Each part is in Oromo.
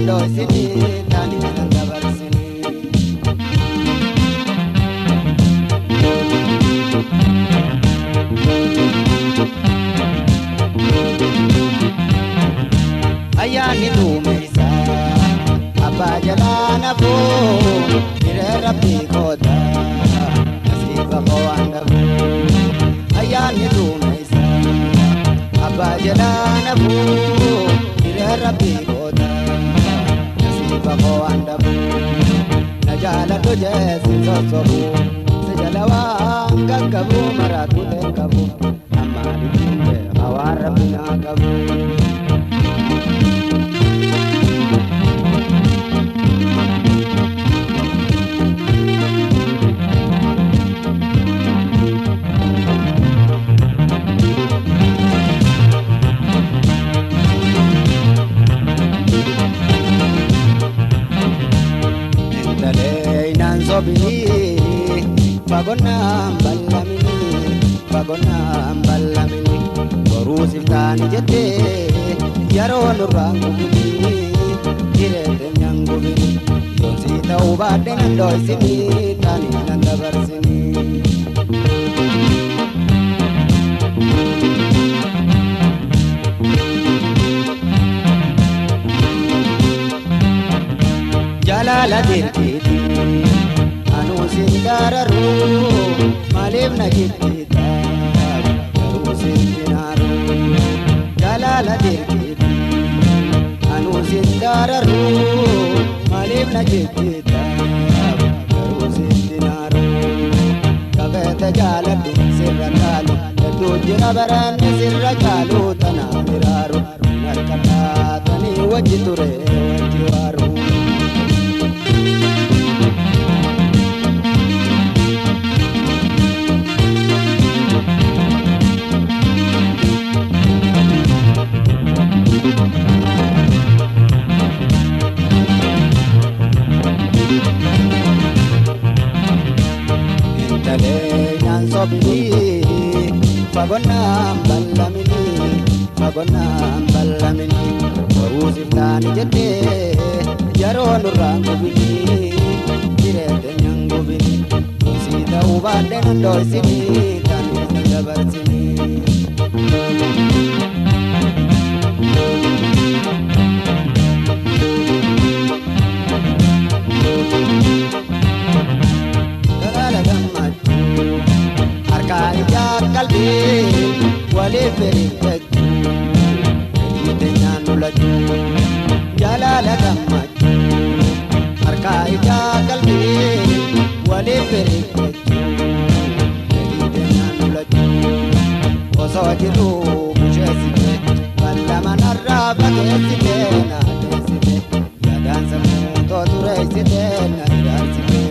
nandoisini tani nandabarsini ayani tumeisa abba jalana fu ire rabbi koda nasiba qawanda fu ayani tumeisa abba jalana fu ire rabbi koda nasiba qawanda fu najala tuje sinsobu sejalawa ngakabu maratu tenkabu amali tinde awarabina kabu Bagonna ballamini borusiftan jette yaro nurangubini direte nyangubini yonsi tauba dengan doisini tani nandabarsini jalala dirkiti anu sindararu malib najibita garu sindinaru jalala dirkiti anu sindararu malib najibita garu sindinaru kabeta jaladu sirrakalu tujra baran sirrakalu tanamiraru narkata tani wajiture wajiwaru Bagonna ballamini borusiftan jette yaro nurangubini direte nyangubini sita ubade nandoisini tani nandabarsini kalbi wale ferikatu yitenya nulaju jalala gamaju arkaida kalbi wale ferikatu yitenya nulaju osojiru bushesite walla manarra bagesite na desite yadan samu to tureisite na irasite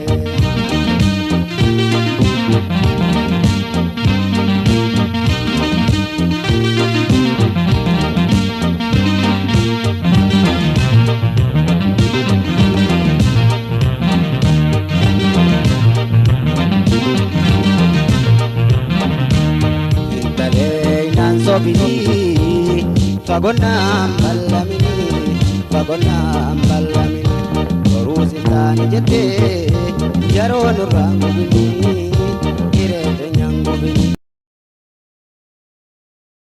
Bagonna ballamini borusiftan jette yaro nurangubini